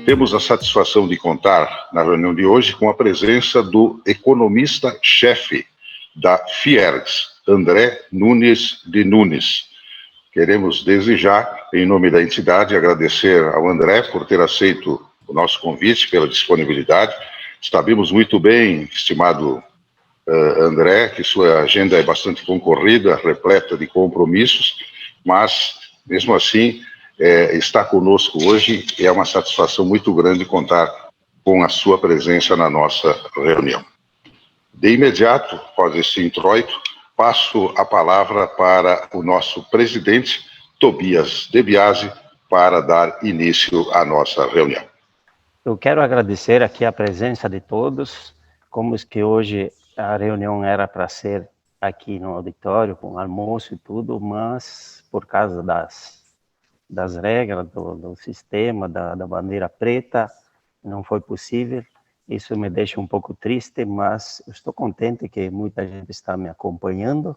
Temos a satisfação de contar, na reunião de hoje, com a presença do economista-chefe da Fiergs, André Nunes de Nunes. Queremos, desde já, em nome da entidade, agradecer ao André por ter aceito o nosso convite, pela disponibilidade. Sabemos muito bem, estimado André, que sua agenda é bastante concorrida, repleta de compromissos, mas, mesmo assim, está conosco hoje e é uma satisfação muito grande contar com a sua presença na nossa reunião. De imediato, após esse introito, passo a palavra para o nosso presidente, Tobias De Biasi, para dar início à nossa reunião. Eu quero agradecer aqui a presença de todos, como que hoje a reunião era para ser aqui no auditório, com almoço e tudo, mas por causa das regras, do sistema, da bandeira preta, não foi possível. Isso me deixa um pouco triste, mas eu estou contente que muita gente está me acompanhando,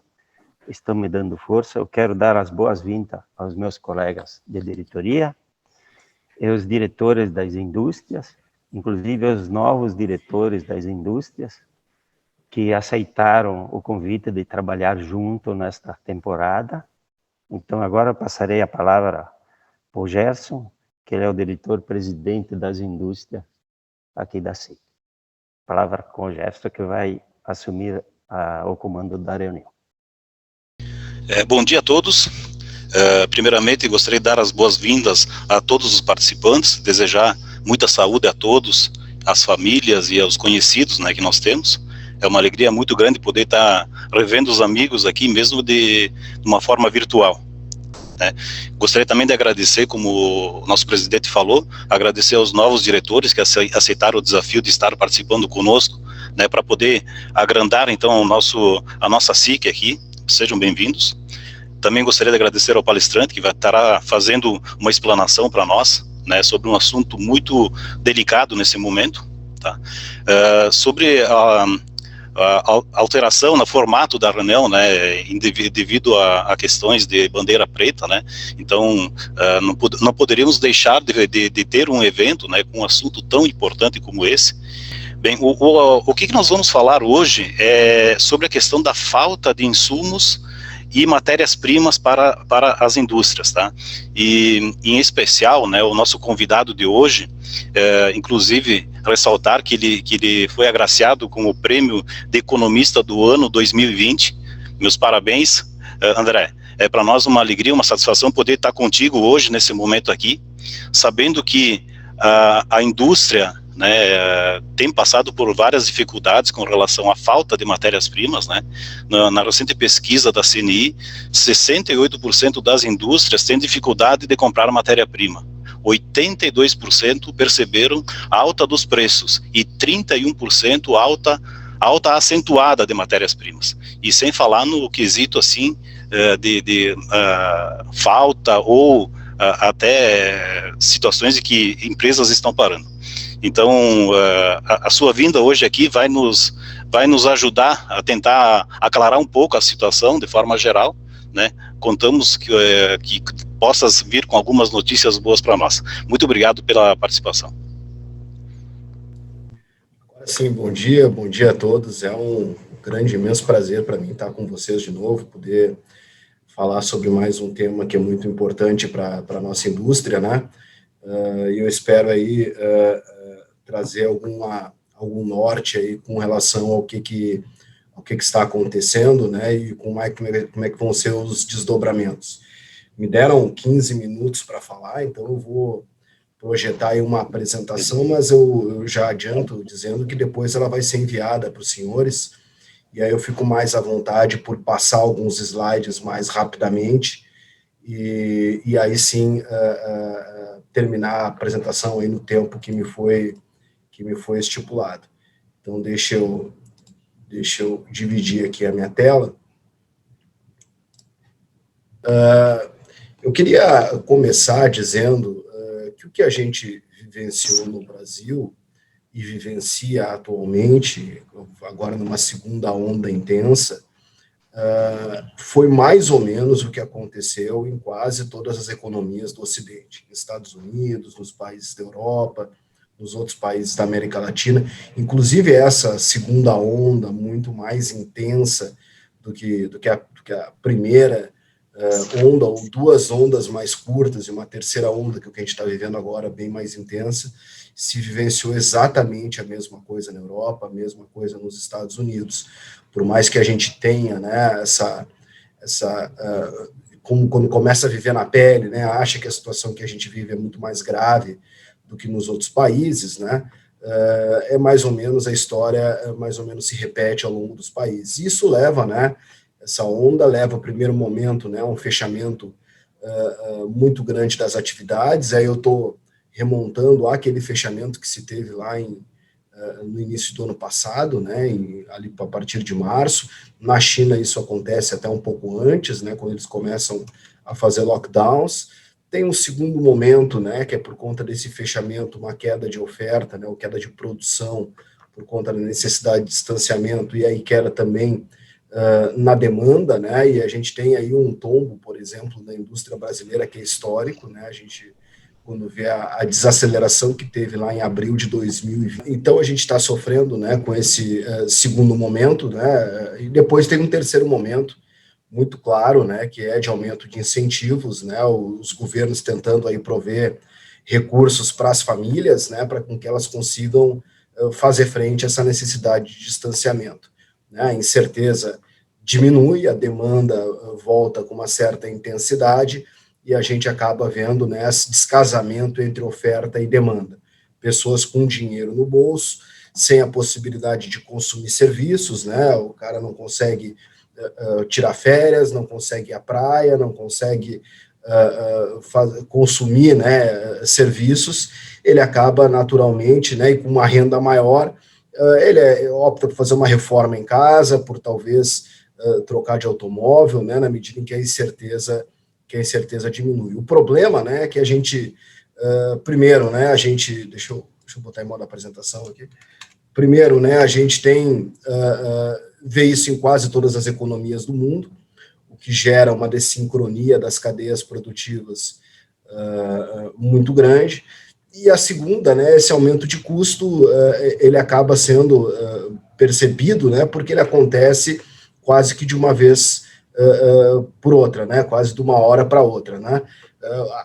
estão me dando força. Eu quero dar as boas-vindas aos meus colegas de diretoria e os diretores das indústrias, inclusive os novos diretores das indústrias, que aceitaram o convite de trabalhar junto nesta temporada. Então, agora passarei a palavra para o Gerson, que ele é o diretor-presidente das indústrias aqui da CIT. Palavra com o Gerson, que vai assumir o comando da reunião. Bom dia a todos. Primeiramente, gostaria de dar as boas-vindas a todos os participantes, desejar muita saúde a todos, às famílias e aos conhecidos, né, que nós temos. É uma alegria muito grande poder estar revendo os amigos aqui, mesmo de uma forma virtual. Né? Gostaria também de agradecer, como o nosso presidente falou, agradecer aos novos diretores que aceitaram o desafio de estar participando conosco, né, para poder agrandar, então, a nossa SIC aqui. Sejam bem-vindos. Também gostaria de agradecer ao palestrante, que vai estar fazendo uma explanação para nós, né, sobre um assunto muito delicado nesse momento, tá? Sobre a alteração no formato da reunião, né, devido a questões de bandeira preta, né, então não poderíamos deixar de ter um evento, né, com um assunto tão importante como esse. Bem, o que nós vamos falar hoje é sobre a questão da falta de insumos e matérias-primas para as indústrias, tá? E, em especial, né, o nosso convidado de hoje, inclusive, ressaltar que ele foi agraciado com o prêmio de economista do ano 2020. Meus parabéns, André. É para nós uma alegria, uma satisfação poder estar contigo hoje, nesse momento aqui, sabendo que a indústria, né, tem passado por várias dificuldades com relação à falta de matérias-primas, né? Na recente pesquisa da CNI, 68% das indústrias têm dificuldade de comprar matéria-prima, 82% perceberam a alta dos preços e 31% alta acentuada de matérias-primas, e sem falar no quesito assim de falta ou até situações em que empresas estão parando. Então, a sua vinda hoje aqui vai nos ajudar a tentar aclarar um pouco a situação de forma geral, né? Contamos que possas vir com algumas notícias boas para nós. Muito obrigado pela participação. Sim, bom dia a todos. É um grande, imenso prazer para mim estar com vocês de novo, poder falar sobre mais um tema que é muito importante para a nossa indústria, né? E eu espero aí trazer algum norte aí com relação ao que está acontecendo, né, e como é que vão ser os desdobramentos. Me deram 15 minutos para falar, então eu vou projetar aí uma apresentação, mas eu já adianto dizendo que depois ela vai ser enviada para os senhores, e aí eu fico mais à vontade por passar alguns slides mais rapidamente, e aí sim terminar a apresentação aí no tempo que me foi estipulado. Então, deixa eu dividir aqui a minha tela. Eu queria começar dizendo que o que a gente vivenciou no Brasil e vivencia atualmente, agora numa segunda onda intensa, foi mais ou menos o que aconteceu em quase todas as economias do Ocidente, nos Estados Unidos, nos países da Europa, nos outros países da América Latina, inclusive essa segunda onda muito mais intensa do que a primeira onda, ou duas ondas mais curtas e uma terceira onda, que é o que a gente está vivendo agora, bem mais intensa, se vivenciou exatamente a mesma coisa na Europa, a mesma coisa nos Estados Unidos. Por mais que a gente tenha, né, quando começa a viver na pele, né, acha que a situação que a gente vive é muito mais grave do que nos outros países, né, é mais ou menos a história, mais ou menos se repete ao longo dos países. Isso leva, né, essa onda leva, no primeiro momento, né, um fechamento muito grande das atividades. Aí eu estou remontando àquele fechamento que se teve lá no início do ano passado, né, ali a partir de março. Na China isso acontece até um pouco antes, né, quando eles começam a fazer lockdowns. Tem um segundo momento, né, que é por conta desse fechamento, uma queda de oferta, né, ou queda de produção, por conta da necessidade de distanciamento, e aí queda também na demanda, né, e a gente tem aí um tombo, por exemplo, da indústria brasileira, que é histórico, né, a gente, quando vê a desaceleração que teve lá em abril de 2020. Então, a gente está sofrendo, né, com esse segundo momento, né, e depois tem um terceiro momento, muito claro, né, que é de aumento de incentivos, né, os governos tentando aí prover recursos para as famílias, né, para que elas consigam fazer frente a essa necessidade de distanciamento. Né, a incerteza diminui, a demanda volta com uma certa intensidade, e a gente acaba vendo, né, esse descasamento entre oferta e demanda. Pessoas com dinheiro no bolso, sem a possibilidade de consumir serviços, né, o cara não consegue tirar férias, não consegue ir à praia, não consegue consumir, né, serviços, ele acaba naturalmente, né, e com uma renda maior, ele opta por fazer uma reforma em casa, por talvez trocar de automóvel, né, na medida em que a incerteza diminui. O problema, né, é que a gente, primeiro, né, a gente, deixa eu botar em modo apresentação aqui, primeiro, né, a gente tem, vê isso em quase todas as economias do mundo, o que gera uma dessincronia das cadeias produtivas muito grande. E a segunda, né, esse aumento de custo, ele acaba sendo percebido, né, porque ele acontece quase que de uma vez por outra, né, quase de uma hora para outra, né.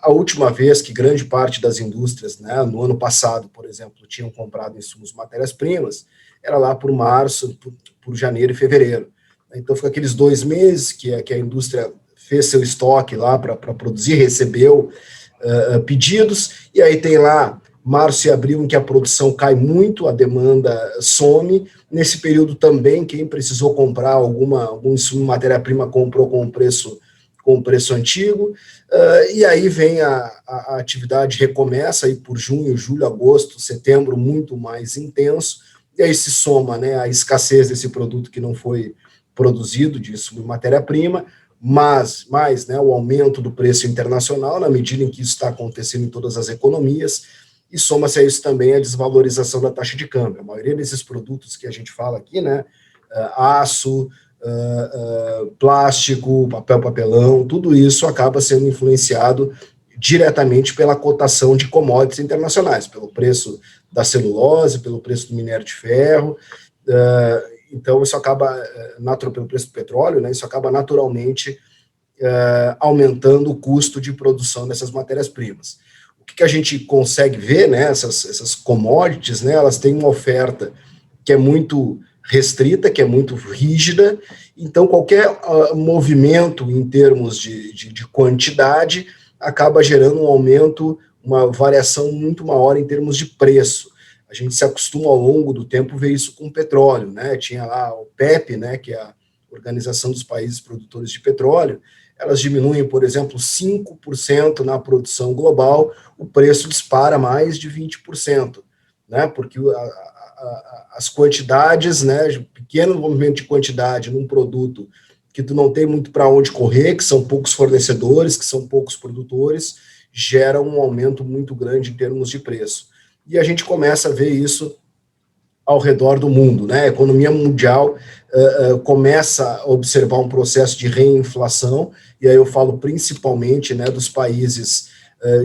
A última vez que grande parte das indústrias, né, no ano passado, por exemplo, tinham comprado insumos, matérias-primas, era lá por março, por janeiro e fevereiro. Então, fica aqueles 2 meses que a indústria fez seu estoque lá para produzir, recebeu pedidos, e aí tem lá março e abril em que a produção cai muito, a demanda some. Nesse período também, quem precisou comprar algum insumo, matéria-prima, comprou com o preço antigo, e aí vem a atividade, recomeça aí por junho, julho, agosto, setembro, muito mais intenso, e aí se soma, né, a escassez desse produto que não foi produzido, de insumo e matéria-prima, mas né, o aumento do preço internacional, na medida em que isso está acontecendo em todas as economias, e soma-se a isso também a desvalorização da taxa de câmbio. A maioria desses produtos que a gente fala aqui, né, aço, plástico, papelão, tudo isso acaba sendo influenciado diretamente pela cotação de commodities internacionais, pelo preço da celulose, pelo preço do minério de ferro. Então, isso acaba, pelo preço do petróleo, né, isso acaba naturalmente aumentando o custo de produção dessas matérias-primas. O que a gente consegue ver, né, essas commodities, né, elas têm uma oferta que é muito restrita, que é muito rígida, então qualquer movimento em termos de quantidade acaba gerando um aumento, uma variação muito maior em termos de preço. A gente se acostuma ao longo do tempo ver isso com o petróleo, né? Tinha lá o PEP, né, que é a Organização dos Países Produtores de Petróleo, elas diminuem, por exemplo, 5% na produção global, o preço dispara mais de 20%, né? Porque as quantidades, né, pequeno movimento de quantidade num produto que tu não tem muito para onde correr, que são poucos fornecedores, que são poucos produtores, gera um aumento muito grande em termos de preço. E a gente começa a ver isso ao redor do mundo, né? A economia mundial começa a observar um processo de reinflação, e aí eu falo principalmente, né, dos países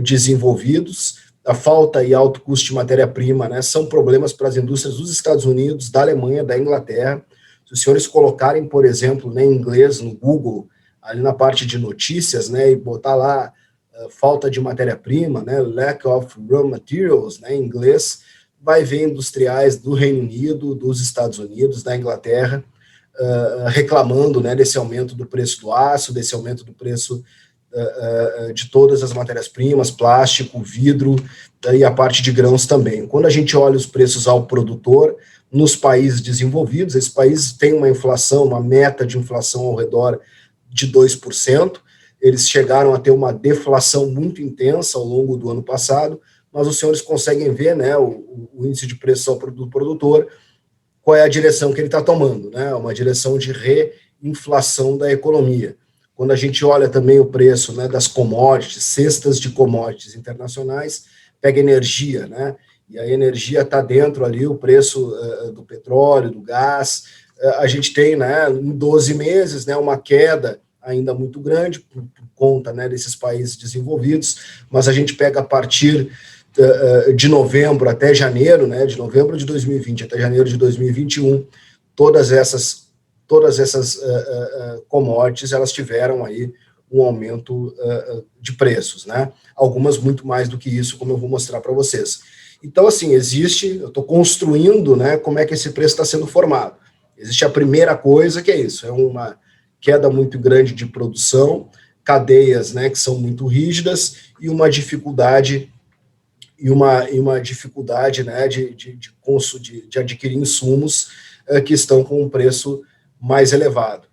desenvolvidos. A falta e alto custo de matéria-prima, né, são problemas para as indústrias dos Estados Unidos, da Alemanha, da Inglaterra. Se os senhores colocarem, por exemplo, né, em inglês no Google, ali na parte de notícias, né, e botar lá falta de matéria-prima, né, lack of raw materials, né, em inglês, vai ver industriais do Reino Unido, dos Estados Unidos, da Inglaterra, reclamando, né, desse aumento do preço do aço, desse aumento do preço de todas as matérias-primas, plástico, vidro, e a parte de grãos também. Quando a gente olha os preços ao produtor, nos países desenvolvidos, esses países têm uma inflação, uma meta de inflação ao redor de 2%, eles chegaram a ter uma deflação muito intensa ao longo do ano passado, mas os senhores conseguem ver, né, o índice de preço ao produtor, qual é a direção que ele está tomando, né, uma direção de reinflação da economia. Quando a gente olha também o preço, né, das commodities, cestas de commodities internacionais, pega energia, né, e a energia está dentro ali, o preço do petróleo, do gás, a gente tem, né, em 12 meses, né, uma queda ainda muito grande, por conta, né, desses países desenvolvidos, mas a gente pega a partir de novembro até janeiro, né, de novembro de 2020 até janeiro de 2021, todas essas commodities, elas tiveram aí um aumento de preços, né, algumas muito mais do que isso, como eu vou mostrar para vocês. Então, assim, eu estou construindo, né, como é que esse preço está sendo formado. Existe a primeira coisa, que é isso, é uma queda muito grande de produção, cadeias, né, que são muito rígidas, e uma dificuldade né, de adquirir insumos que estão com um preço mais elevado.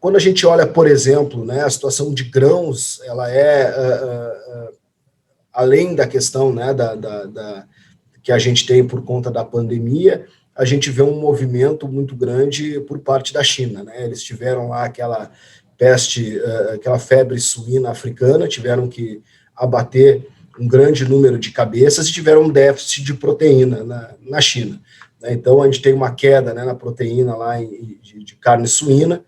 Quando a gente olha, por exemplo, né, a situação de grãos, ela além da questão, né, que a gente tem por conta da pandemia, a gente vê um movimento muito grande por parte da China, né? Eles tiveram lá aquela peste, aquela febre suína africana, tiveram que abater um grande número de cabeças e tiveram um déficit de proteína na China, né? Então, a gente tem uma queda, né, na proteína lá de carne suína,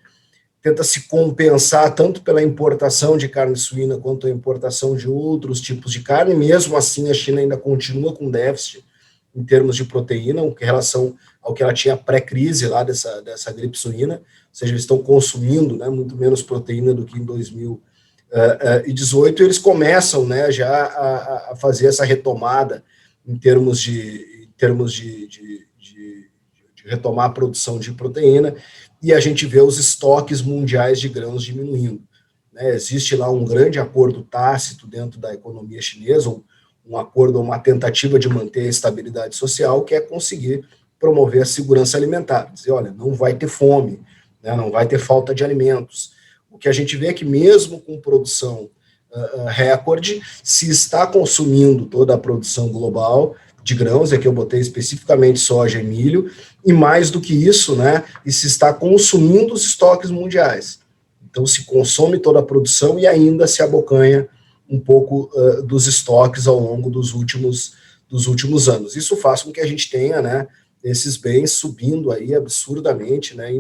tenta se compensar tanto pela importação de carne suína quanto a importação de outros tipos de carne. Mesmo assim, a China ainda continua com déficit em termos de proteína, em relação ao que ela tinha pré-crise lá dessa gripe suína, ou seja, eles estão consumindo, né, muito menos proteína do que em 2018, e eles começam, né, já a fazer essa retomada em termos de retomar a produção de proteína, e a gente vê os estoques mundiais de grãos diminuindo, né? Existe lá um grande acordo tácito dentro da economia chinesa, um acordo, uma tentativa de manter a estabilidade social, que é conseguir promover a segurança alimentar, dizer, olha, não vai ter fome, né, não vai ter falta de alimentos. O que a gente vê é que mesmo com produção recorde, se está consumindo toda a produção global de grãos, aqui eu botei especificamente soja e milho, e mais do que isso, né, e se está consumindo os estoques mundiais. Então se consome toda a produção e ainda se abocanha um pouco dos estoques ao longo dos últimos anos. Isso faz com que a gente tenha, né, esses bens subindo aí absurdamente, né,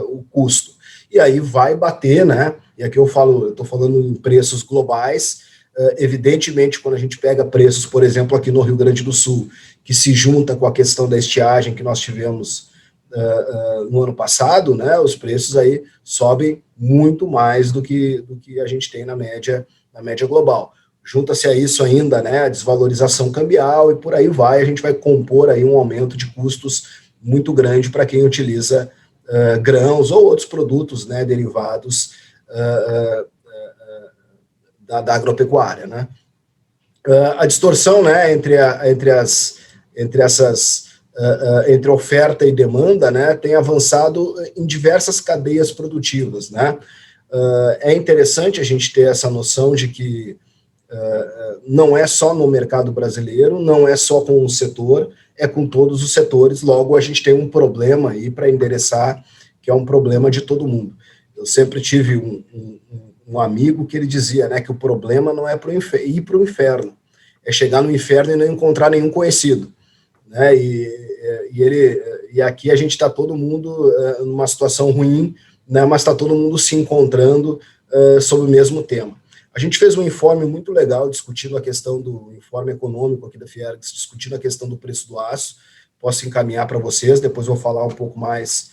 o custo. E aí vai bater, né, e aqui eu estou falando em preços globais, evidentemente quando a gente pega preços, por exemplo, aqui no Rio Grande do Sul, que se junta com a questão da estiagem que nós tivemos no ano passado, né, os preços aí sobem muito mais do que a gente tem na média global. Junta-se a isso ainda, né, a desvalorização cambial, e por aí vai, a gente vai compor aí um aumento de custos muito grande para quem utiliza grãos ou outros produtos, né, derivados da agropecuária, né. A distorção, né, entre oferta e demanda, né, tem avançado em diversas cadeias produtivas, né. É interessante a gente ter essa noção de que não é só no mercado brasileiro, não é só com um setor, é com todos os setores. Logo, a gente tem um problema aí para endereçar, que é um problema de todo mundo. Eu sempre tive um amigo que ele dizia, né, que o problema não é ir para o inferno, é chegar no inferno e não encontrar nenhum conhecido. né? E aqui a gente está todo mundo numa situação ruim, né? Mas está todo mundo se encontrando sobre o mesmo tema. A gente fez um informe muito legal discutindo a questão do informe econômico aqui da Fiergs, discutindo a questão do preço do aço. Posso encaminhar para vocês, depois vou falar um pouco mais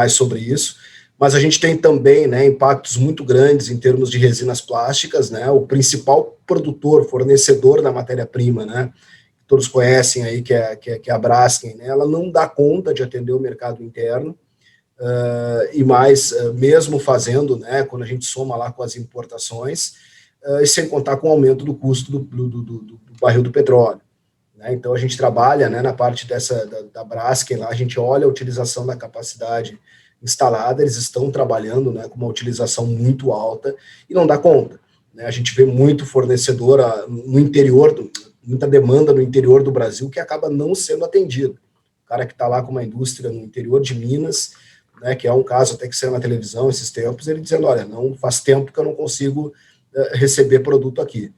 sobre isso. Mas a gente tem também, né, impactos muito grandes em termos de resinas plásticas, né? O principal produtor, fornecedor da matéria-prima, né? Todos conhecem aí, que é a Braskem, né? Ela não dá conta de atender o mercado interno. E mais, mesmo fazendo, né, quando a gente soma lá com as importações, e sem contar com o aumento do custo do barril do petróleo, né? Então, a gente trabalha, né, na parte da Braskem, lá a gente olha a utilização da capacidade instalada, eles estão trabalhando, né, com uma utilização muito alta e não dá conta, né? A gente vê muito fornecedor no interior, muita demanda no interior do Brasil que acaba não sendo atendido. O cara que está lá com uma indústria no interior de Minas, né, que é um caso até que saiu na televisão esses tempos, ele dizendo, olha, não faz tempo que eu não consigo receber produto aqui.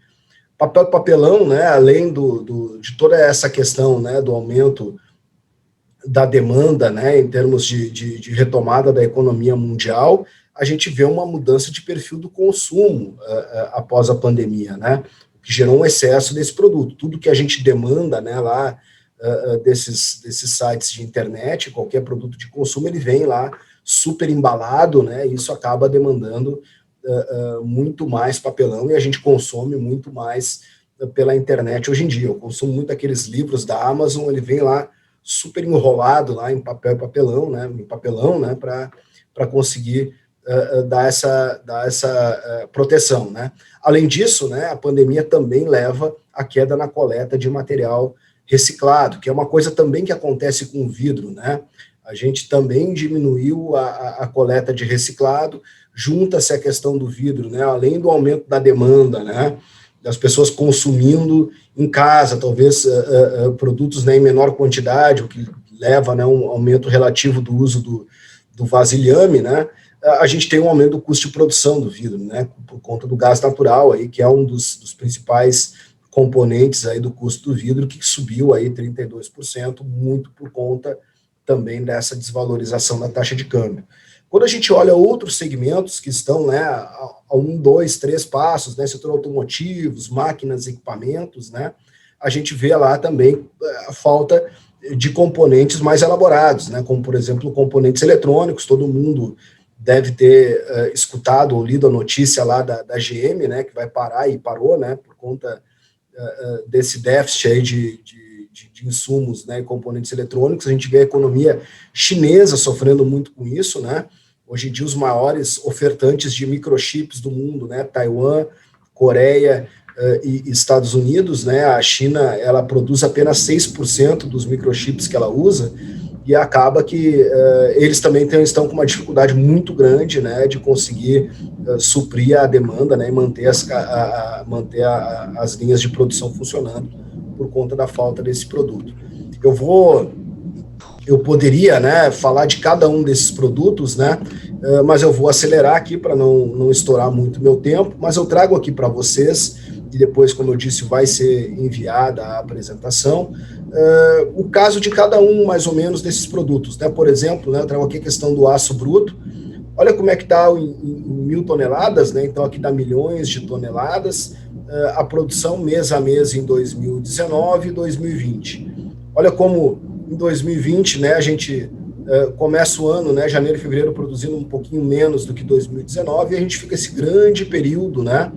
Papel e papelão, né, além de toda essa questão, né, do aumento da demanda, né, em termos de retomada da economia mundial, a gente vê uma mudança de perfil do consumo após a pandemia, né, que gerou um excesso desse produto. Tudo que a gente demanda, né, lá, desses sites de internet, qualquer produto de consumo, ele vem lá super embalado, né, e isso acaba demandando muito mais papelão, e a gente consome muito mais pela internet hoje em dia. Eu consumo muito aqueles livros da Amazon, ele vem lá super enrolado lá em papel e papelão, né, para conseguir dar essa proteção, né. Além disso, né, a pandemia também leva à queda na coleta de material reciclado, que é uma coisa também que acontece com o vidro, né? A gente também diminuiu a coleta de reciclado, junta-se a questão do vidro, né? Além do aumento da demanda, né, das pessoas consumindo em casa, talvez produtos, né, em menor quantidade, o que leva, né, um aumento relativo do uso do vasilhame, né? A gente tem um aumento do custo de produção do vidro, né, por conta do gás natural, aí, que é um dos principais componentes aí do custo do vidro, que subiu aí 32%, muito por conta também dessa desvalorização da taxa de câmbio. Quando a gente olha outros segmentos que estão, né, a 1, 2, 3 passos, né, setor automotivos, máquinas, equipamentos, né, a gente vê lá também a falta de componentes mais elaborados, né, como, por exemplo, componentes eletrônicos. Todo mundo deve ter escutado ou lido a notícia lá da GM, né, que vai parar e parou, né, por conta desse déficit aí de insumos, né, e componentes eletrônicos. A gente vê a economia chinesa sofrendo muito com isso, né. Hoje em dia, os maiores ofertantes de microchips do mundo, né, Taiwan, Coreia e Estados Unidos, né, a China, ela produz apenas 6% dos microchips que ela usa, e acaba que eles também estão com uma dificuldade muito grande, né, de conseguir suprir a demanda, né, e manter as linhas de produção funcionando por conta da falta desse produto. Eu poderia, né, falar de cada um desses produtos, né, mas eu vou acelerar aqui para não estourar muito meu tempo, mas eu trago aqui para vocês, e depois, como eu disse, vai ser enviada a apresentação, o caso de cada um, mais ou menos, desses produtos, né. Por exemplo, né, eu trago aqui a questão do aço bruto. Olha como é que está em 1.000 toneladas, né, então aqui dá milhões de toneladas, a produção mês a mês em 2019 e 2020. Olha como em 2020, né, a gente começa o ano, né, janeiro e fevereiro, produzindo um pouquinho menos do que 2019, e a gente fica esse grande período, né,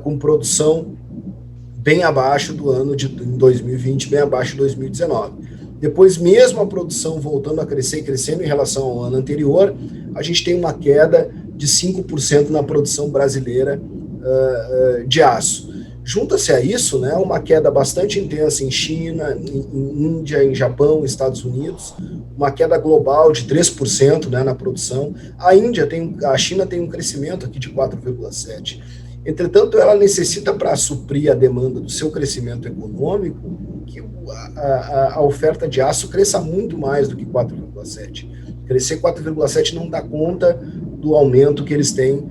com produção bem abaixo do ano de 2020, bem abaixo de 2019. Depois, mesmo a produção voltando a crescer e crescendo em relação ao ano anterior, a gente tem uma queda de 5% na produção brasileira de aço. Junta-se a isso, né, uma queda bastante intensa em China, em Índia, em Japão, Estados Unidos, uma queda global de 3%, né, na produção. A China tem um crescimento aqui de 4,7%. Entretanto, ela necessita, para suprir a demanda do seu crescimento econômico, que a oferta de aço cresça muito mais do que 4,7%. Crescer 4,7% não dá conta do aumento que eles têm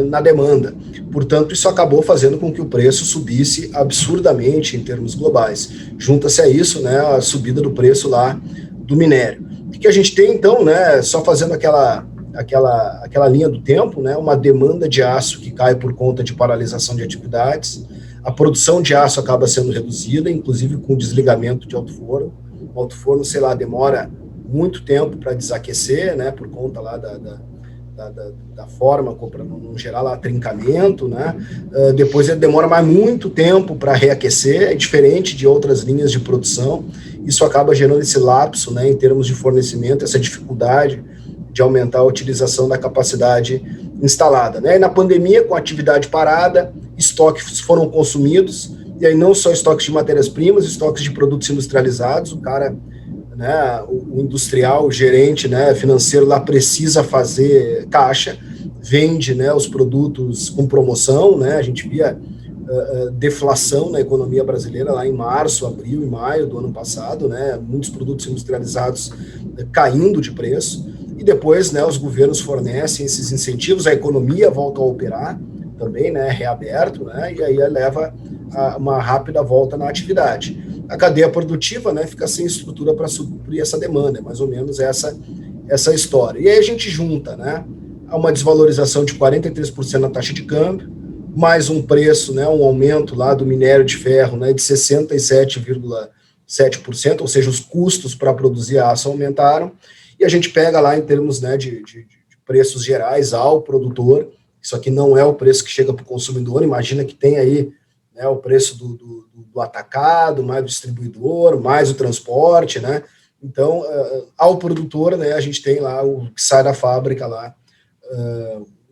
na demanda. Portanto, isso acabou fazendo com que o preço subisse absurdamente em termos globais. Junta-se a isso, né, a subida do preço lá do minério. O que a gente tem, então, né, só fazendo aquela linha do tempo, né, uma demanda de aço que cai por conta de paralisação de atividades, a produção de aço acaba sendo reduzida, inclusive com o desligamento de alto forno. O alto forno, sei lá, demora muito tempo para desaquecer, né, por conta lá da forma, para não gerar lá trincamento, né? Depois ele demora mais muito tempo para reaquecer, é diferente de outras linhas de produção. Isso acaba gerando esse lapso, né, em termos de fornecimento, essa dificuldade de aumentar a utilização da capacidade instalada, né? E na pandemia, com a atividade parada, estoques foram consumidos, e aí não só estoques de matérias-primas, estoques de produtos industrializados, o cara, né, o industrial, o gerente, né, financeiro lá precisa fazer caixa, vende, né, os produtos com promoção, né, a gente via deflação na economia brasileira lá em março, abril e maio do ano passado, né, muitos produtos industrializados caindo de preço, e depois, né, os governos fornecem esses incentivos, a economia volta a operar também, né, reaberto, né, e aí leva a uma rápida volta na atividade. A cadeia produtiva, né, fica sem estrutura para suprir essa demanda, é mais ou menos essa história. E aí a gente junta, né, a uma desvalorização de 43% na taxa de câmbio, mais um preço, né, um aumento lá do minério de ferro, né, de 67,7%, ou seja, os custos para produzir aço aumentaram, e a gente pega lá em termos, né, de preços gerais ao produtor, isso aqui não é o preço que chega para o consumidor, imagina que tem aí, né, o preço do atacado, mais o distribuidor, mais o transporte, né, então, ao produtor, né, a gente tem lá o que sai da fábrica lá,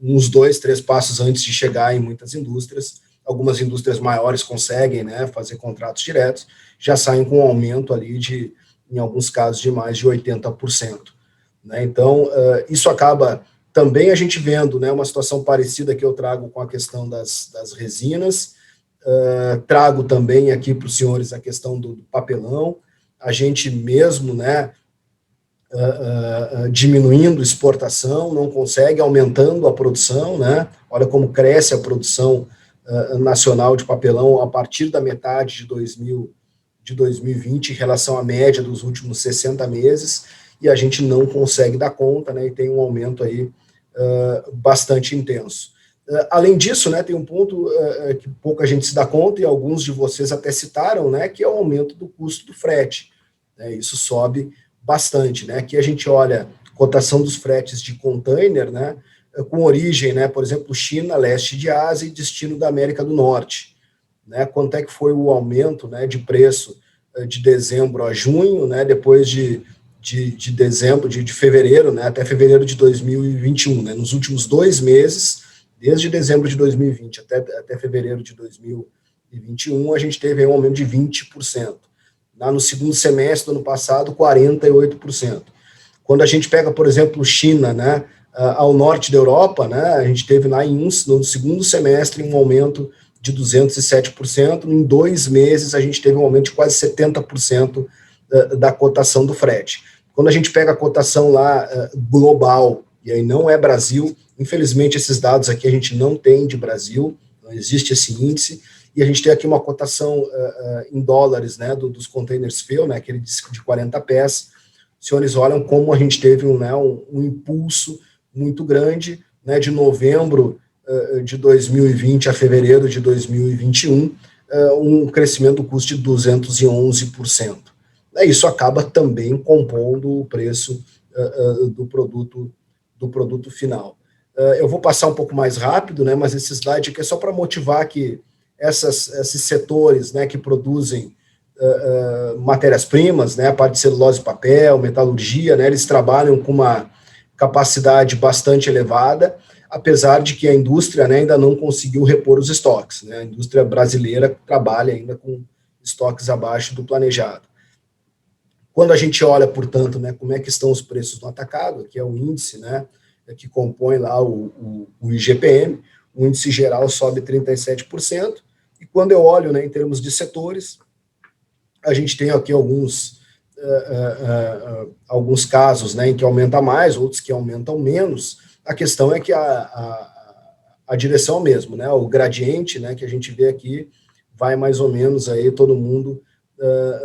uns 2, 3 passos antes de chegar em muitas indústrias. Algumas indústrias maiores conseguem, né, fazer contratos diretos, já saem com um aumento ali de, em alguns casos, de mais de 80%. Né? Então, isso acaba também a gente vendo, né, uma situação parecida que eu trago com a questão das resinas, trago também aqui para os senhores a questão do papelão, a gente mesmo, né, diminuindo exportação, não consegue, aumentando a produção, né? Olha como cresce a produção nacional de papelão a partir da metade de 2020 em relação à média dos últimos 60 meses, e a gente não consegue dar conta, né? E tem um aumento aí bastante intenso. Além disso, né, tem um ponto que pouca gente se dá conta, e alguns de vocês até citaram, né, que é o aumento do custo do frete. Né? Isso sobe bastante, né? Aqui a gente olha a cotação dos fretes de container, né, com origem, né, por exemplo, China, leste de Ásia e destino da América do Norte, né? Quanto é que foi o aumento, né, de preço de dezembro a junho, né, depois de dezembro, de fevereiro, né, até fevereiro de 2021, né? Nos últimos 2 meses, desde dezembro de 2020 até fevereiro de 2021, a gente teve um aumento de 20%. Lá no segundo semestre do ano passado, 48%. Quando a gente pega, por exemplo, China, né, ao norte da Europa, né, a gente teve lá no segundo semestre um aumento de 207%, em 2 meses a gente teve um aumento de quase 70% da cotação do frete. Quando a gente pega a cotação lá global, e aí não é Brasil, infelizmente esses dados aqui a gente não tem de Brasil, não existe esse índice, e a gente tem aqui uma cotação em dólares, né, dos containers fill, né, aquele de 40 pés. Os senhores olham como a gente teve um impulso muito grande, né, de novembro de 2020 a fevereiro de 2021, um crescimento do custo de 211%. Isso acaba também compondo o preço do produto final. Eu vou passar um pouco mais rápido, né, mas esse slide aqui é só para motivar que esses setores, né, que produzem matérias-primas, né, a parte de celulose e papel, metalurgia, né, eles trabalham com uma capacidade bastante elevada, apesar de que a indústria, né, ainda não conseguiu repor os estoques. Né, a indústria brasileira trabalha ainda com estoques abaixo do planejado. Quando a gente olha, portanto, né, como é que estão os preços no atacado, que é o índice, né, que compõe lá o IGPM, o índice geral sobe 37%, e quando eu olho, né, em termos de setores, a gente tem aqui alguns casos, né, em que aumenta mais, outros que aumentam menos. A questão é que a a direção mesmo, né? O gradiente, né, que a gente vê aqui vai mais ou menos aí todo mundo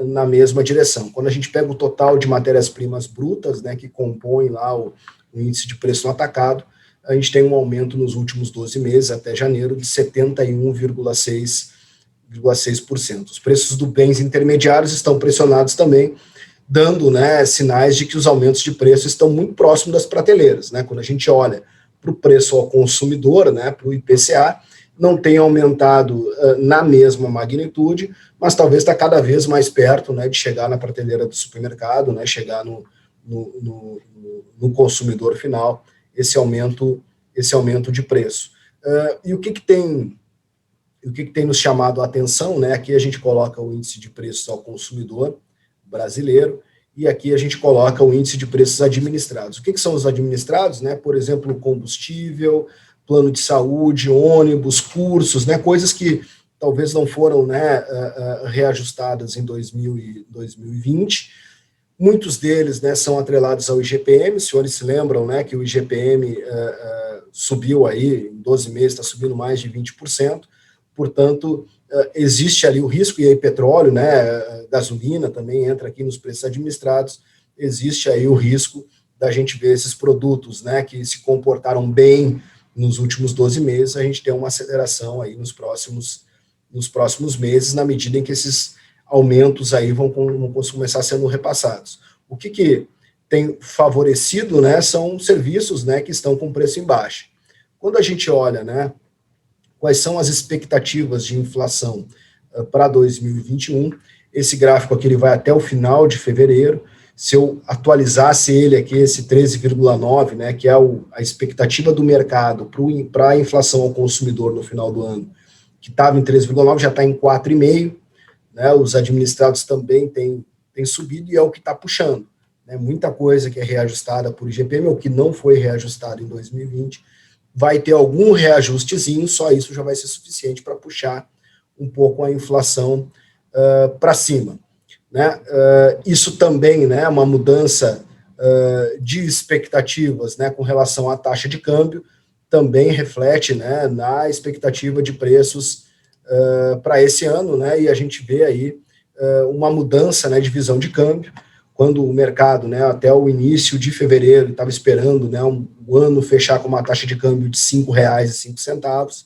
na mesma direção. Quando a gente pega o total de matérias-primas brutas, né, que compõem lá o índice de preço no atacado, a gente tem um aumento nos últimos 12 meses, até janeiro, de 71,6%. Os preços dos bens intermediários estão pressionados também, dando, né, sinais de que os aumentos de preço estão muito próximos das prateleiras, né? Quando a gente olha para o preço ao consumidor, né, para o IPCA, não tem aumentado na mesma magnitude, mas talvez está cada vez mais perto, né, de chegar na prateleira do supermercado, né, chegar no consumidor final, esse aumento de preço. E o que tem nos chamado a atenção, né? Aqui a gente coloca o índice de preços ao consumidor brasileiro e aqui a gente coloca o índice de preços administrados. O que são os administrados, né? Por exemplo, combustível, plano de saúde, ônibus, cursos, né? Coisas que talvez não foram, né, reajustadas em 2020. Muitos deles, né, são atrelados ao IGPM. Os senhores se lembram, né, que o IGPM subiu aí, em 12 meses está subindo mais de 20%, portanto, existe ali o risco, e aí petróleo, né, gasolina também entra aqui nos preços administrados, existe aí o risco da gente ver esses produtos, né, que se comportaram bem nos últimos 12 meses, a gente ter uma aceleração aí nos próximos meses, na medida em que esses aumentos aí vão começar sendo repassados. O que tem favorecido, né, são serviços, né, que estão com preço em baixa. Quando a gente olha, né, quais são as expectativas de inflação para 2021, esse gráfico aqui ele vai até o final de fevereiro. Se eu atualizasse ele aqui, esse 13,9, né, que é a expectativa do mercado para a inflação ao consumidor no final do ano, que estava em 13,9, já está em 4,5, né, os administrados também têm subido e é o que está puxando. Né, muita coisa que é reajustada por IGPM ou que não foi reajustada em 2020, vai ter algum reajustezinho, só isso já vai ser suficiente para puxar um pouco a inflação para cima. Né? Isso também, né, uma mudança de expectativas, né, com relação à taxa de câmbio, também reflete, né, na expectativa de preços para esse ano, né, e a gente vê aí uma mudança, né, de visão de câmbio, quando o mercado, né, até o início de fevereiro estava esperando, né, o ano fechar com uma taxa de câmbio de R$ 5,05,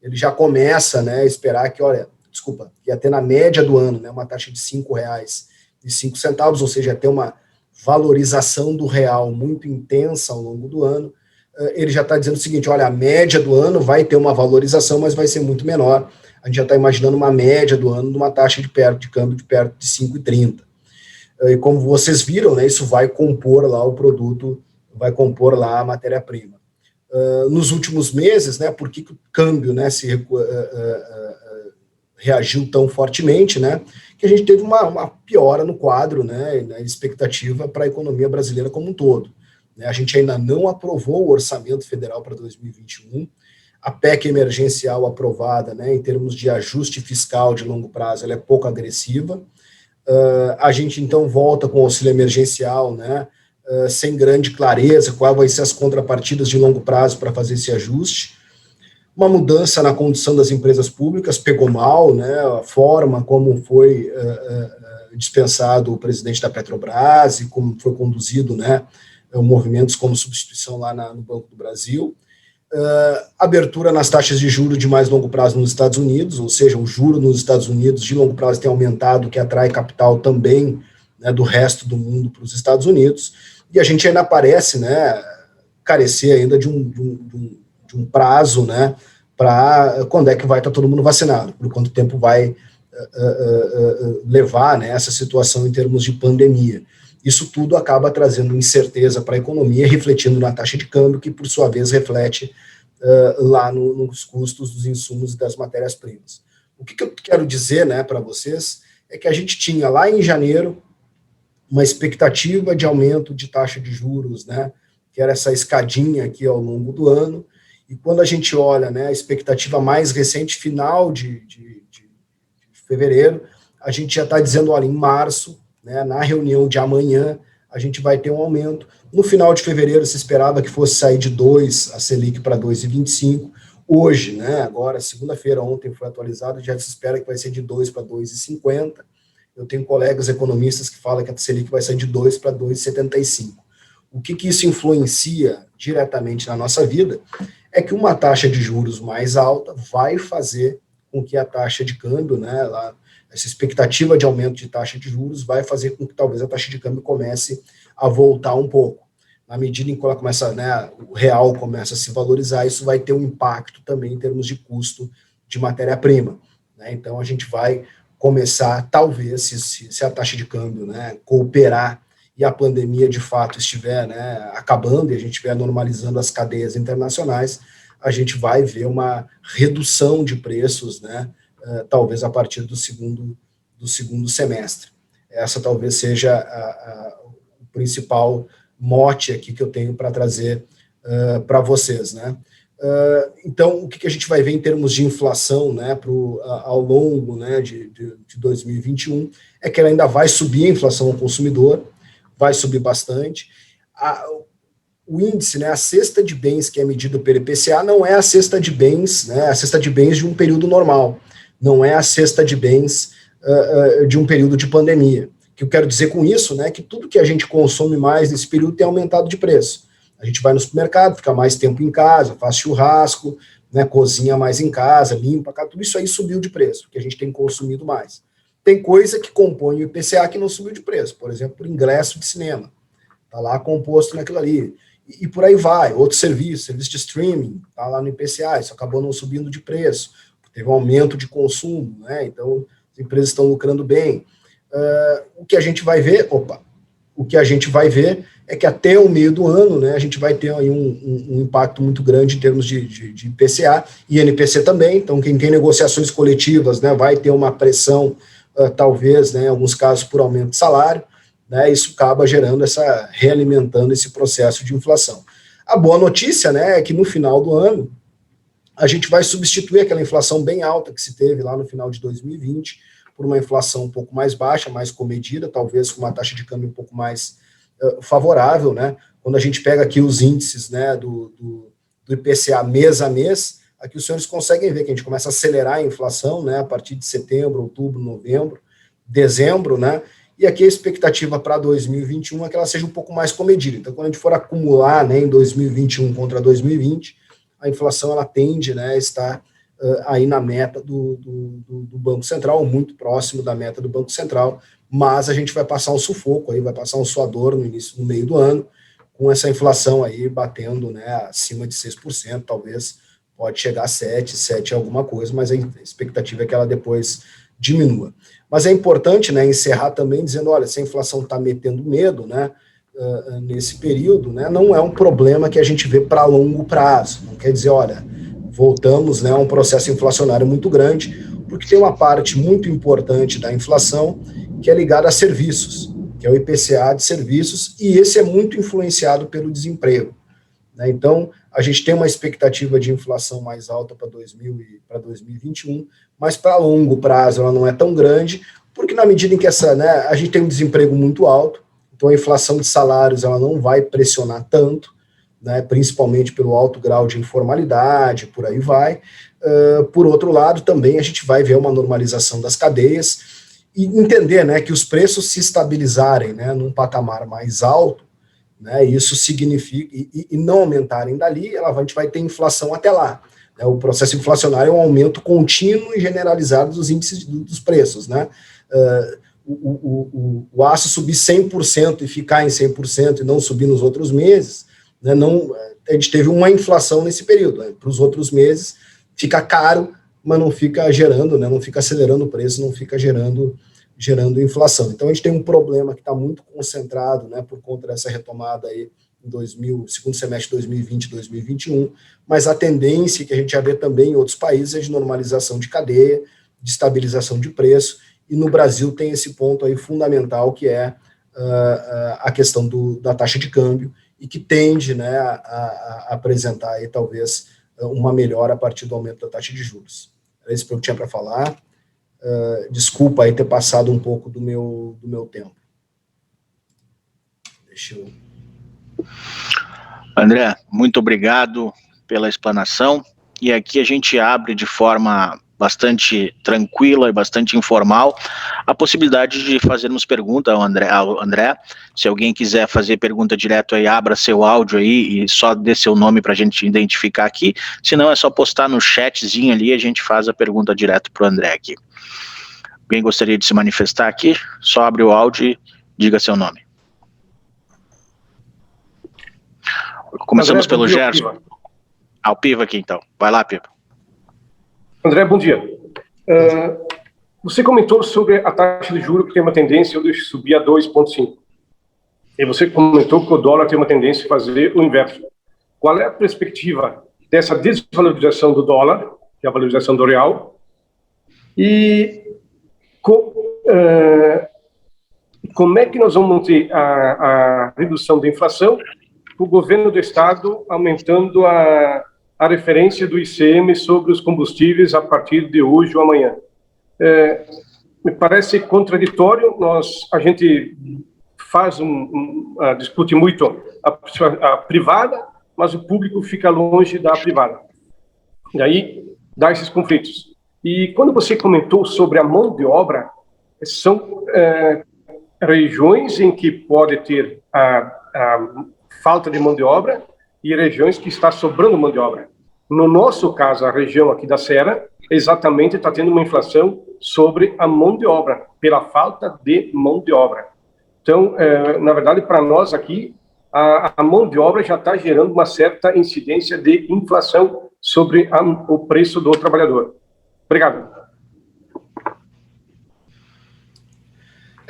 ele já começa, né, a esperar que, que ia ter na média do ano, né, uma taxa de R$ 5,05, ou seja, ia ter uma valorização do real muito intensa ao longo do ano. Ele já está dizendo o seguinte, olha, a média do ano vai ter uma valorização, mas vai ser muito menor. A gente já está imaginando uma média do ano de uma taxa de câmbio de perto de 5,30. E como vocês viram, né, isso vai compor lá o produto, vai compor lá a matéria-prima. Nos últimos meses, né, por que o câmbio, né, reagiu tão fortemente, né, que a gente teve uma piora no quadro, né, na expectativa para a economia brasileira como um todo. Né, a gente ainda não aprovou o orçamento federal para 2021, a PEC emergencial aprovada, né, em termos de ajuste fiscal de longo prazo, ela é pouco agressiva. A gente, então, volta com o auxílio emergencial, né, sem grande clareza, qual vai ser as contrapartidas de longo prazo para fazer esse ajuste. Uma mudança na condução das empresas públicas, pegou mal, né, a forma como foi dispensado o presidente da Petrobras e como foi conduzido, né, movimentos como substituição lá no Banco do Brasil. Abertura nas taxas de juros de mais longo prazo nos Estados Unidos, ou seja, o juro nos Estados Unidos de longo prazo tem aumentado, que atrai capital também, né, do resto do mundo para os Estados Unidos, e a gente ainda parece, né, carecer ainda de um prazo, né, para quando é que vai estar todo mundo vacinado, por quanto tempo vai levar, né, essa situação em termos de pandemia. Isso tudo acaba trazendo incerteza para a economia, refletindo na taxa de câmbio, que, por sua vez, reflete lá nos custos dos insumos e das matérias-primas. O que eu quero dizer, né, para vocês é que a gente tinha lá em janeiro uma expectativa de aumento de taxa de juros, né, que era essa escadinha aqui ao longo do ano, e quando a gente olha, né, a expectativa mais recente, final de fevereiro, a gente já está dizendo, olha, em março, né, na reunião de amanhã, a gente vai ter um aumento. No final de fevereiro, se esperava que fosse sair de 2 a Selic para 2,25. Hoje, né, agora, segunda-feira, ontem foi atualizado, já se espera que vai ser de 2 para 2,50. Eu tenho colegas economistas que falam que a Selic vai sair de 2 para 2,75. O que isso influencia diretamente na nossa vida é que uma taxa de juros mais alta vai fazer com que a taxa de câmbio, né, essa expectativa de aumento de taxa de juros vai fazer com que talvez a taxa de câmbio comece a voltar um pouco. Na medida em que ela começa, né, o real começa a se valorizar, isso vai ter um impacto também em termos de custo de matéria-prima, né? Então a gente vai começar, talvez, se a taxa de câmbio, né, cooperar e a pandemia de fato estiver, né, acabando e a gente estiver normalizando as cadeias internacionais, a gente vai ver uma redução de preços, né, talvez a partir do segundo semestre. Essa talvez seja o principal mote aqui que eu tenho para trazer para vocês, né? Então, o que a gente vai ver em termos de inflação, né, ao longo, né, de 2021, é que ela ainda vai subir, a inflação ao consumidor, vai subir bastante. O índice, né, a cesta de bens que é medida pelo IPCA não é a cesta de bens, né, a cesta de bens de um período normal, não é a cesta de bens de um período de pandemia. O que eu quero dizer com isso, né, que tudo que a gente consome mais nesse período tem aumentado de preço. A gente vai no supermercado, fica mais tempo em casa, faz churrasco, né, cozinha mais em casa, limpa, tudo isso aí subiu de preço, porque a gente tem consumido mais. Tem coisa que compõe o IPCA que não subiu de preço, por exemplo, o ingresso de cinema, está lá composto naquilo ali. E por aí vai, outros serviço de streaming, está lá no IPCA, isso acabou não subindo de preço, teve um aumento de consumo, né, então as empresas estão lucrando bem. O que a gente vai ver, é que até o meio do ano, né, a gente vai ter aí um impacto muito grande em termos de IPCA e NPC também. Então, quem tem negociações coletivas, né, vai ter uma pressão, talvez, né, em alguns casos, por aumento de salário, né, isso acaba realimentando esse processo de inflação. A boa notícia, né, é que no final do ano, a gente vai substituir aquela inflação bem alta que se teve lá no final de 2020 por uma inflação um pouco mais baixa, mais comedida, talvez com uma taxa de câmbio um pouco mais favorável, né? Quando a gente pega aqui os índices, né, do IPCA mês a mês, aqui os senhores conseguem ver que a gente começa a acelerar a inflação, né, a partir de setembro, outubro, novembro, dezembro, né? E aqui a expectativa para 2021 é que ela seja um pouco mais comedida. Então, quando a gente for acumular, né, em 2021 contra 2020, a inflação ela tende, né, a estar aí na meta do Banco Central, muito próximo da meta do Banco Central, mas a gente vai passar um sufoco, aí vai passar um suador no meio do ano, com essa inflação aí batendo, né, acima de 6%, talvez pode chegar a 7 alguma coisa, mas a expectativa é que ela depois diminua. Mas é importante, né, encerrar também dizendo, olha, se a inflação está metendo medo, né, nesse período, né, não é um problema que a gente vê para longo prazo, não quer dizer, olha, voltamos, né, a um processo inflacionário muito grande, porque tem uma parte muito importante da inflação que é ligada a serviços, que é o IPCA de serviços, e esse é muito influenciado pelo desemprego, né? Então, a gente tem uma expectativa de inflação mais alta para 2021, mas para longo prazo ela não é tão grande, porque na medida em que a gente tem um desemprego muito alto, então a inflação de salários ela não vai pressionar tanto, né, principalmente pelo alto grau de informalidade, por aí vai. Por outro lado, também a gente vai ver uma normalização das cadeias e entender, né, que os preços se estabilizarem, né, num patamar mais alto, né, isso significa, e não aumentarem dali, a gente vai ter inflação até lá. Né, o processo inflacionário é um aumento contínuo e generalizado dos índices dos preços. Né, o aço subir 100% e ficar em 100% e não subir nos outros meses, né, a gente teve uma inflação nesse período. Né, para os outros meses fica caro, mas não fica gerando, né, não fica acelerando o preço, não fica gerando inflação. Então a gente tem um problema que está muito concentrado, né, por conta dessa retomada aí em segundo semestre de 2020 e 2021, mas a tendência que a gente já vê também em outros países é de normalização de cadeia, de estabilização de preço, e no Brasil tem esse ponto aí fundamental que é a questão da taxa de câmbio, e que tende, né, a apresentar aí talvez uma melhora a partir do aumento da taxa de juros. Era isso que eu tinha para falar. Desculpa aí ter passado um pouco do meu tempo. Deixa eu... André, muito obrigado pela explanação. e aqui a gente abre de forma bastante tranquila e bastante informal a possibilidade de fazermos pergunta ao André. Se alguém quiser fazer pergunta direto aí, abra seu áudio aí e só dê seu nome para a gente identificar aqui, se não é só postar no chatzinho ali, a gente faz a pergunta direto para o André aqui. Alguém gostaria de se manifestar aqui? Só abre o áudio e diga seu nome. Começamos André, pelo Gerson. O Piva aqui então. Vai lá, Piva. André, bom dia. Você comentou sobre a taxa de juros que tem uma tendência de subir a 2,5. E você comentou que o dólar tem uma tendência de fazer o inverso. Qual é a perspectiva dessa desvalorização do dólar, que é a valorização do real, e como é que nós vamos ter a redução da inflação, o governo do Estado aumentando a referência do ICM sobre os combustíveis a partir de hoje ou amanhã? Me parece contraditório. A gente discute muito a privada, mas o público fica longe da privada. E aí dá esses conflitos. E quando você comentou sobre a mão de obra, são regiões em que pode ter a falta de mão de obra e regiões que está sobrando mão de obra. No nosso caso, a região aqui da Serra, exatamente está tendo uma inflação sobre a mão de obra, pela falta de mão de obra. Então, na verdade, para nós aqui, a mão de obra já está gerando uma certa incidência de inflação sobre o preço do trabalhador. Obrigado.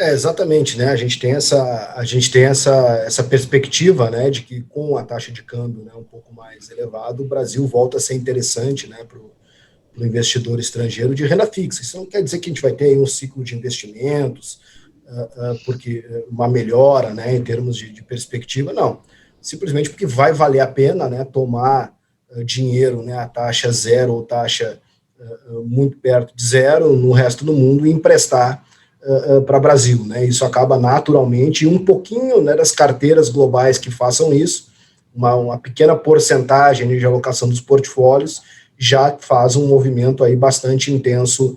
Exatamente, né? A gente tem essa perspectiva, né, de que com a taxa de câmbio, né, um pouco mais elevada, o Brasil volta a ser interessante, né, para o investidor estrangeiro de renda fixa. Isso não quer dizer que a gente vai ter aí um ciclo de investimentos, porque uma melhora, né, em termos de perspectiva, não. Simplesmente porque vai valer a pena, né, tomar dinheiro, né, a taxa zero ou taxa muito perto de zero no resto do mundo e emprestar para o Brasil, né? Isso acaba naturalmente, e um pouquinho, né, das carteiras globais que façam isso, uma pequena porcentagem de alocação dos portfólios já faz um movimento aí bastante intenso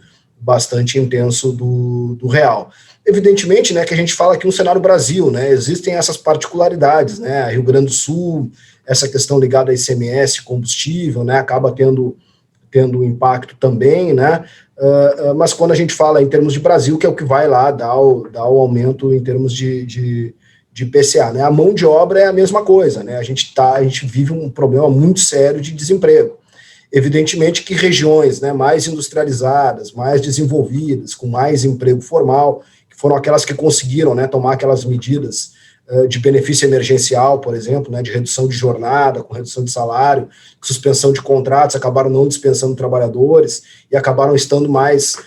do real. Evidentemente, né, que a gente fala aqui no cenário Brasil, né, existem essas particularidades, né, Rio Grande do Sul, essa questão ligada a ICMS, combustível, né, acaba tendo um impacto também, né, mas quando a gente fala em termos de Brasil, que é o que vai lá dar o aumento em termos de IPCA, né, a mão de obra é a mesma coisa, né, a gente vive um problema muito sério de desemprego. Evidentemente que regiões, né, mais industrializadas, mais desenvolvidas, com mais emprego formal, que foram aquelas que conseguiram, né, tomar aquelas medidas de benefício emergencial, por exemplo, né, de redução de jornada, com redução de salário, suspensão de contratos, acabaram não dispensando trabalhadores e acabaram estando mais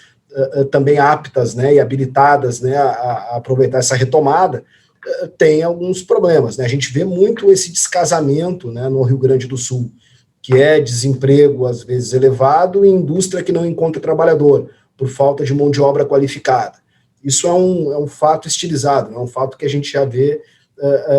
também aptas, né, e habilitadas, né, a aproveitar essa retomada, tem alguns problemas, né, a gente vê muito esse descasamento, né, no Rio Grande do Sul, que é desemprego, às vezes, elevado e indústria que não encontra trabalhador, por falta de mão de obra qualificada. Isso é um fato estilizado, é um fato que a gente já vê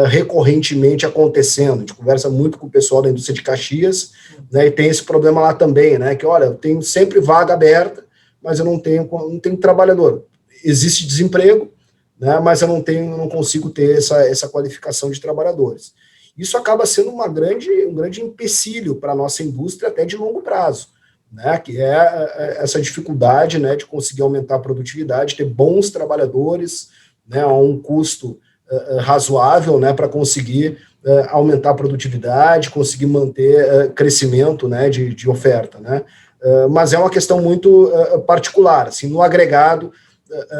recorrentemente acontecendo. A gente conversa muito com o pessoal da indústria de Caxias, né, e tem esse problema lá também, né, que, olha, eu tenho sempre vaga aberta, mas eu não tenho trabalhador. Existe desemprego, né, mas eu não consigo ter essa qualificação de trabalhadores. Isso acaba sendo um grande empecilho para a nossa indústria até de longo prazo, né, que é essa dificuldade, né, de conseguir aumentar a produtividade, ter bons trabalhadores, né, a um custo razoável, né, para conseguir aumentar a produtividade, conseguir manter crescimento, né, de oferta, né, mas é uma questão muito particular, assim, no agregado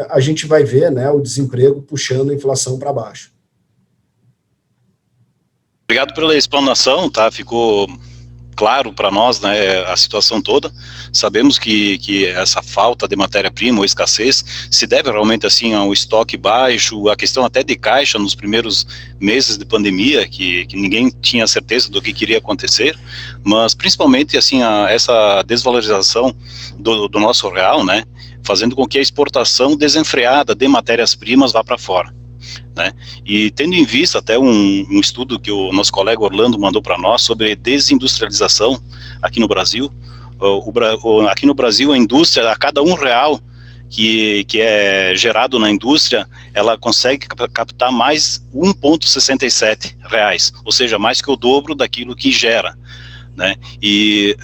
a gente vai ver, né, o desemprego puxando a inflação para baixo. Obrigado pela explanação, tá? Ficou claro para nós, né, a situação toda. Sabemos que essa falta de matéria-prima ou escassez se deve realmente assim ao estoque baixo, a questão até de caixa nos primeiros meses de pandemia, que ninguém tinha certeza do que iria acontecer, mas principalmente assim essa desvalorização do nosso real, né, fazendo com que a exportação desenfreada de matérias-primas vá para fora. né? E tendo em vista até um estudo que o nosso colega Orlando mandou para nós sobre desindustrialização aqui no Brasil, aqui no Brasil a indústria, a cada R$1 que é gerado na indústria, ela consegue captar mais R$1,67, ou seja, mais que o dobro daquilo que gera, né? E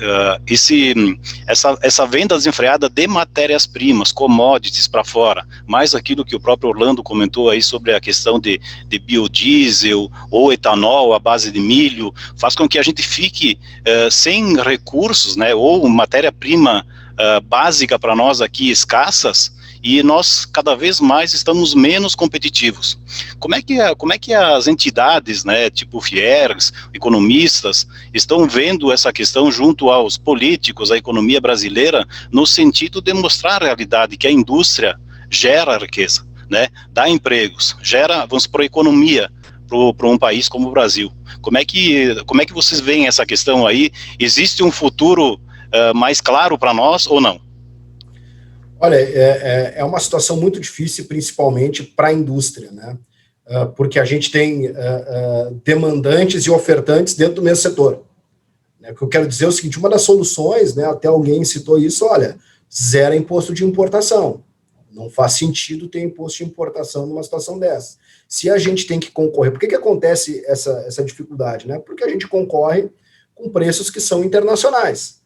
essa venda desenfreada de matérias-primas, commodities para fora, mais aquilo que o próprio Orlando comentou aí sobre a questão de biodiesel ou etanol à base de milho, faz com que a gente fique sem recursos, né, ou matéria-prima básica para nós aqui escassas, e nós cada vez mais estamos menos competitivos. Como é que as entidades, né, tipo Fiergs, economistas, estão vendo essa questão junto aos políticos, à economia brasileira, no sentido de mostrar a realidade que a indústria gera riqueza, né, dá empregos, gera, vamos supor, economia para um país como o Brasil. Como é que vocês veem essa questão aí? Existe um futuro mais claro para nós ou não? Olha, é uma situação muito difícil, principalmente para a indústria, né? Porque a gente tem demandantes e ofertantes dentro do mesmo setor. O que eu quero dizer é o seguinte, uma das soluções, né, até alguém citou isso, olha, zero imposto de importação. Não faz sentido ter imposto de importação numa situação dessa. Se a gente tem que concorrer, por que acontece essa dificuldade, né? Porque a gente concorre com preços que são internacionais.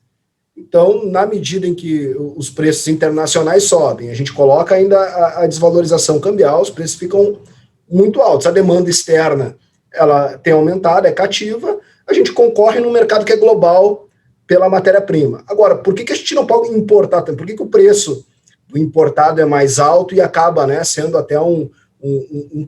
Então, na medida em que os preços internacionais sobem, a gente coloca ainda a desvalorização cambial, os preços ficam muito altos. A demanda externa, ela tem aumentado, é cativa, a gente concorre num mercado que é global pela matéria-prima. Agora, por que a gente não pode importar tanto? Por que o preço do importado é mais alto e acaba, né, sendo até um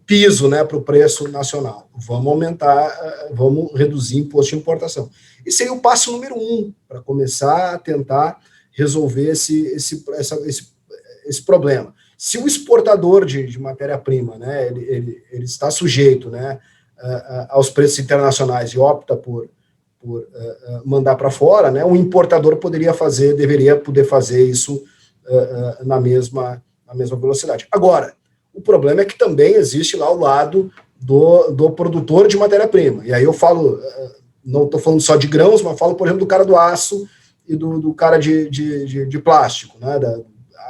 piso, né, para o preço nacional? Vamos aumentar, vamos reduzir imposto de importação. Esse aí é o passo número 1 para começar a tentar resolver esse problema. Se o exportador de matéria-prima, né, ele está sujeito, né, aos preços internacionais e opta por mandar para fora, né, o importador deveria poder fazer isso na mesma velocidade. Agora, o problema é que também existe lá o lado do produtor de matéria-prima. E aí eu falo, não estou falando só de grãos, mas falo, por exemplo, do cara do aço e do cara de plástico, né?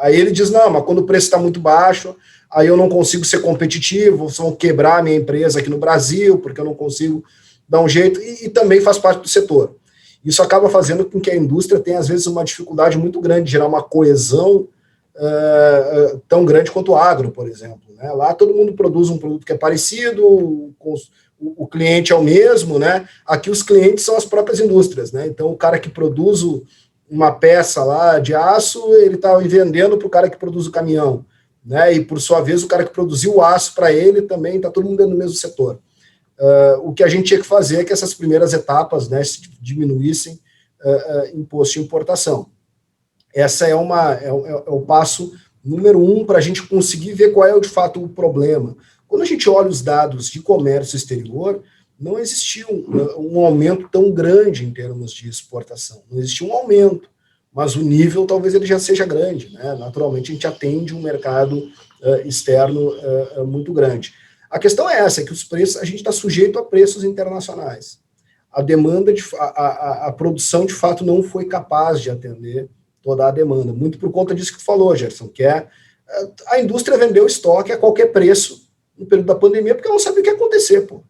Aí ele diz, não, mas quando o preço está muito baixo, aí eu não consigo ser competitivo, vão quebrar a minha empresa aqui no Brasil, porque eu não consigo dar um jeito, e também faz parte do setor. Isso acaba fazendo com que a indústria tenha, às vezes, uma dificuldade muito grande de gerar uma coesão tão grande quanto o agro, por exemplo, né? Lá todo mundo produz um produto que é parecido, o cliente é o mesmo, né? Aqui os clientes são as próprias indústrias, né? Então o cara que produz uma peça lá de aço, ele está vendendo para o cara que produz o caminhão, né? E por sua vez o cara que produziu o aço para ele também está todo mundo dentro do mesmo setor. O que a gente tinha que fazer é que essas primeiras etapas, né, diminuíssem imposto de importação. Essa é o passo número 1 para a gente conseguir ver qual é de fato o problema. Quando a gente olha os dados de comércio exterior, não existia um aumento tão grande em termos de exportação. Não existia um aumento, mas o nível talvez ele já seja grande, né? Naturalmente a gente atende um mercado externo muito grande. A questão é essa, é que os preços, a gente está sujeito a preços internacionais. A demanda, a produção de fato não foi capaz de atender toda a demanda, muito por conta disso que tu falou, Gerson, que a indústria vendeu estoque a qualquer preço no período da pandemia, porque ela não sabia o que ia acontecer, pô.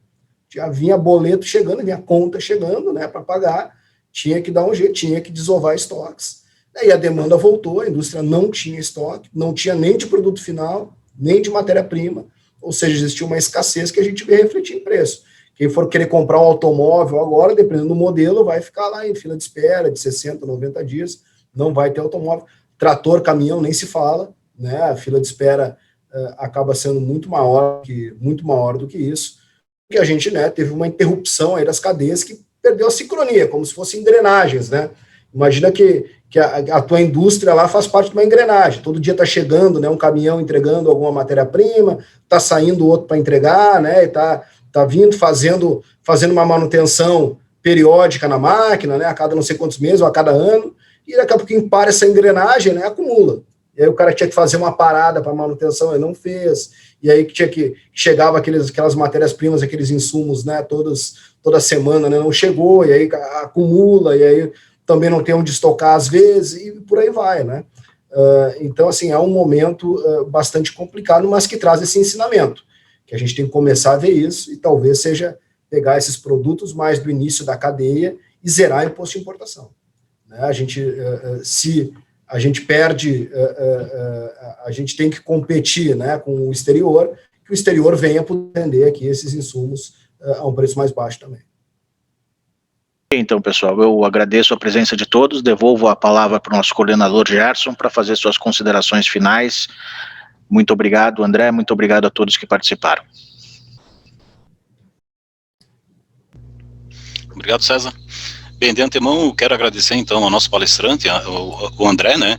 Já vinha boleto chegando, vinha conta chegando, né, para pagar, tinha que dar um jeito, tinha que desovar estoques. E a demanda voltou, a indústria não tinha estoque, não tinha nem de produto final, nem de matéria-prima, ou seja, existia uma escassez que a gente vê refletir em preço. Quem for querer comprar um automóvel agora, dependendo do modelo, vai ficar lá em fila de espera de 60, 90 dias, não vai ter automóvel. Trator, caminhão, nem se fala, né? A fila de espera acaba sendo muito maior do que isso, porque a gente, né, teve uma interrupção aí das cadeias que perdeu a sincronia, como se fossem engrenagens, né? Imagina que a tua indústria lá faz parte de uma engrenagem, todo dia está chegando, né, um caminhão entregando alguma matéria-prima, está saindo outro para entregar, né, e tá vindo, fazendo uma manutenção periódica na máquina, né, a cada não sei quantos meses, ou a cada ano, e daqui a pouquinho para essa engrenagem, né, acumula. e aí o cara tinha que fazer uma parada para manutenção, ele não fez, e aí chegava aquelas matérias-primas, aqueles insumos, né, toda semana, né, não chegou, e aí acumula, e aí também não tem onde estocar às vezes, e por aí vai, né. Então, assim, é um momento bastante complicado, mas que traz esse ensinamento, que a gente tem que começar a ver isso, e talvez seja pegar esses produtos mais do início da cadeia e zerar o imposto de importação. Né? Se a gente perde, a gente tem que competir, né, com o exterior, que o exterior venha poder vender aqui esses insumos a um preço mais baixo também. Então, pessoal, eu agradeço a presença de todos, devolvo a palavra para o nosso coordenador Gerson para fazer suas considerações finais. Muito obrigado, André, muito obrigado a todos que participaram. Obrigado, César. Bem, de antemão, eu quero agradecer, então, ao nosso palestrante, o André, né,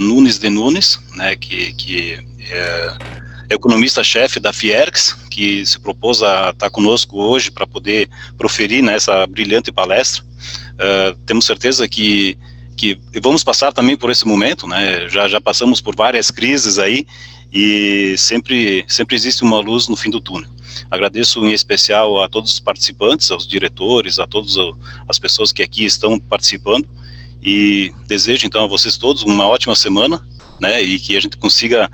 Nunes de Nunes, né, que é economista-chefe da Fiergs, que se propôs a estar conosco hoje para poder proferir, né, essa brilhante palestra. Temos certeza que vamos passar também por esse momento, né, já passamos por várias crises aí, e sempre existe uma luz no fim do túnel. Agradeço em especial a todos os participantes, aos diretores, a todas as pessoas que aqui estão participando, e desejo então a vocês todos uma ótima semana, né, e que a gente consiga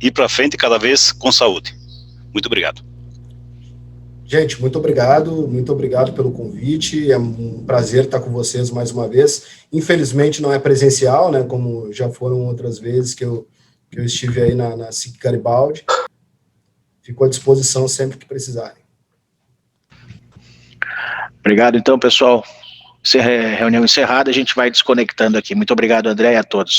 ir para frente cada vez com saúde. Muito obrigado. Gente, muito obrigado pelo convite, é um prazer estar com vocês mais uma vez. Infelizmente não é presencial, né, como já foram outras vezes que eu estive aí na SIC Garibaldi. Fico à disposição sempre que precisarem. Obrigado, então, pessoal. Reunião encerrada, a gente vai desconectando aqui. Muito obrigado, André, e a todos.